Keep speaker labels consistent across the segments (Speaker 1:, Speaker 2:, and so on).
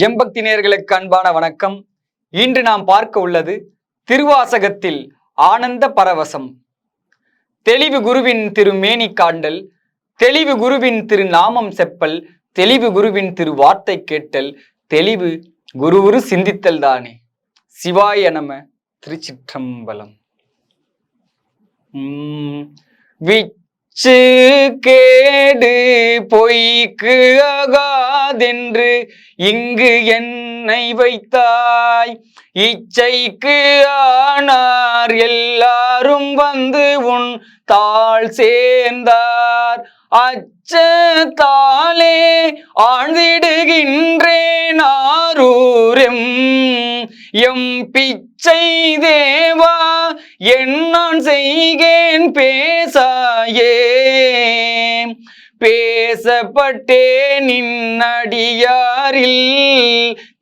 Speaker 1: எம்பக்தி நேயர்களுக்கு அன்பான வணக்கம். இன்று நாம் பார்க்க உள்ளது திருவாசகத்தில் ஆனந்த பரவசம். தெளிவு குருவின் திருமேனி காண்டல், தெளிவு குருவின் திரு நாமம் செப்பல், தெளிவு குருவின் திரு வார்த்தை கேட்டல், தெளிவு குருவுரு சிந்தித்தல் தானே. சிவாய நம. திருச்சிற்றம்பலம். கேடு பொய்க்கு அகாதென்று இங்கு என்னை வைத்தாய், இச்சைக்கு ஆனார் எல்லாரும் வந்து உன் தாழ் சேர்ந்தார். அச்சத்தாலே ஆழ்ந்திடுகின்றேன் ஆரூரெம் எம் பிச்சை தேவா, என் நான் செய்கேன் பேசாயே. பேசப்பட்டே நின்னடியாரில்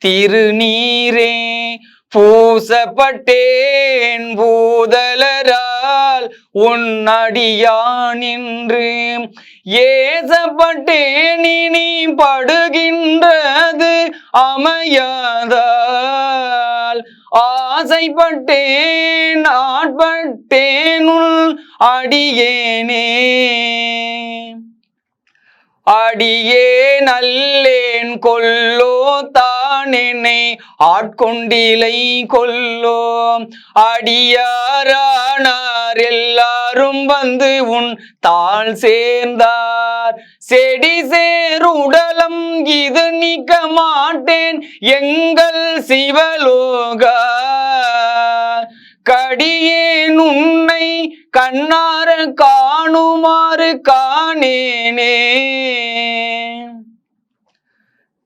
Speaker 1: திருநீரே, பூசப்பட்டேன் பூதலரால் உன்னடியானின்று. ஏசப்பட்டேன் இனி படுகின்றது அமையாதால், ஆசைப்பட்டேன் ஆட்பட்டேனுள் அடியேனே. அடியே நல்லேன் கொல்லோ தானெனை ஆட்கொண்டிலை கொல்லோ. அடியாரானார் எல்லாரும் வந்து உன் தாழ் சேர்ந்தார். செடி சேருடலம் இது நீக்க மாட்டேன் எங்கள் சிவலோகா. கடியேன் உன்னை கண்ணார காணுமாறு காணேனே.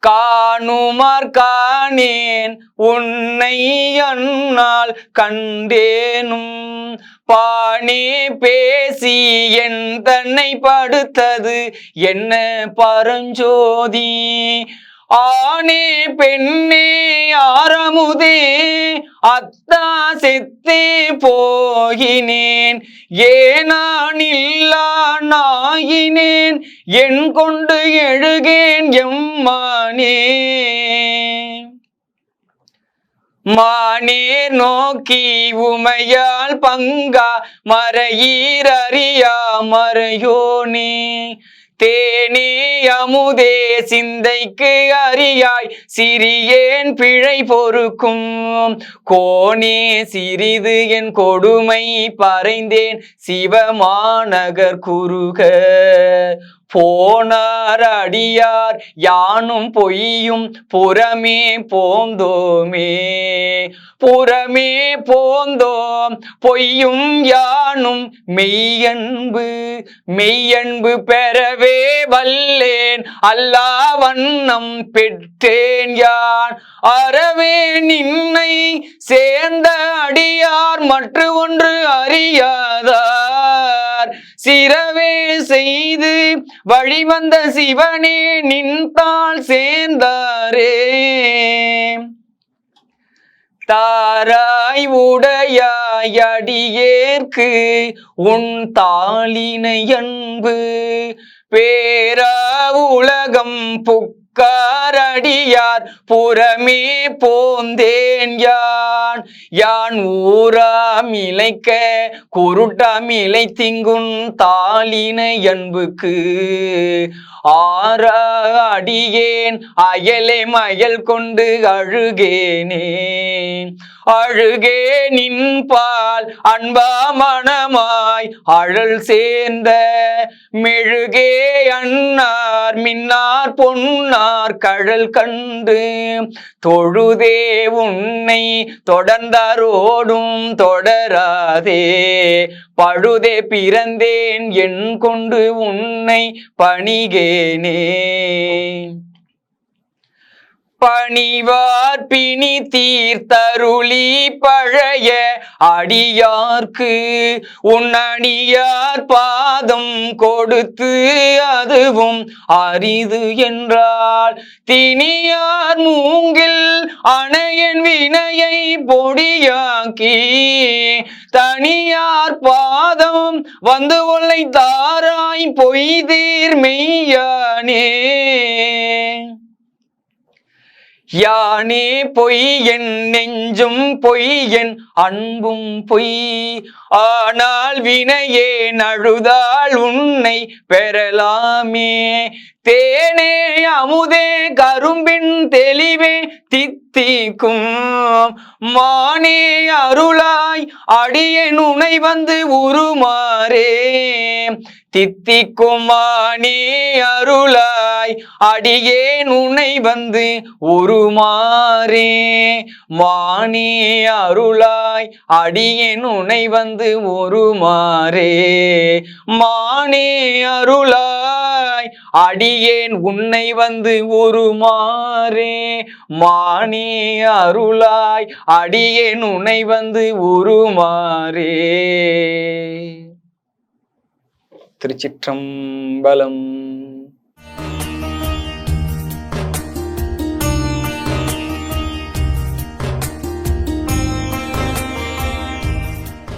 Speaker 1: காணுமார் காணேன் உன்னை அந்நாள் கண்டேனும். பானே பேசி என் தன்னை படுத்தது என்ன பரஞ்சோதி. ஆனே பெண்ணே ஆரமுதே அத்தா செத்தே போகினேன். ஏனான் இல்லா நாயினேன் என் கொண்டு எழுகேன் எம்மானே. மானேர் நோக்கி உமையால் பங்கா மறையீர் அறியா மறையோனே. தேனே அமுதே சிந்தைக்கு அறியாய் சிறியேன் பிழை பொறுக்கும். கோனே சிறிது என் கொடுமை பறைந்தேன் சிவமாநகர் குருக. போனார் அடியார் யானும் பொய்யும் புறமே போந்தோமே. புறமே போந்தோம் பொய்யும் யானும் மெய்யன்பு. மெய்யன்பு பெறவே வல்லேன் அல்லா வண்ணம் பெற்றேன் யான். அறவே நின்னை சேர்ந்த அடியார் மற்ற ஒன்று அறியாதார். சிறவே செய்து வழிவந்த சிவனே நின்றால் சேர்ந்தாரே. தாராய் உடையாய் அடியேற்கு உன் தாளினை அன்பு. பேரா உலகம் புக்காரடியார் புறமே போந்தேன் யான். யான் ஊராம் இலைக்க குருட்டாம் இலை திங்குன் தாளினை அன்புக்கு. ஆரா அடியேன் அயலே மயல் கொண்டு அழுகேனே. அழுகே நின்பால் அன்பா மனமாய் அழல் சேர்ந்த. மெழுகே அன்னார் மின்னார் பொன்னார் கழல் கண்டு. தொழுதே உன்னை தொடர்ந்தாரோடும் தொடராதே. பழுதே பிறந்தேன் என் கொண்டு உன்னை பணிகேனே. பணிவார் பிணி தீர்த்தருளி பழைய அடியார்க்கு உன்னடியார் பாதம் கொடுத்து அதுவும் அரிது என்றால். திணியார் மூங்கில் அணையன் வினையை பொடியாக்கி தனியார் பாதம் வந்து ஒல்லை தாராய் பொய்தீர் மெய்யானே. யானே பொய் என் நெஞ்சும் பொய் என் அன்பும் பொய். ஆனால் வினையே நழுதால் உன்னை பெறலாமே. தேனே அமுதே கரும்பின் தெளிவே தித்திக்கும் மானே அருளாய் அடியேன் உனை வந்து உருமாறே. தித்திக்கும் மானே அருளாய் அடியேன் உனை வந்து உருமாறே. மானே அருளாய் அடியேன் உனை வந்து உருமாறே. மானே அருளாய் அடியேன் உன்னை வந்து உருமாறே. மானே அருளாய் அடியேன் உன்னை வந்து உருமாறே. திருச்சிற்றம்பலம்.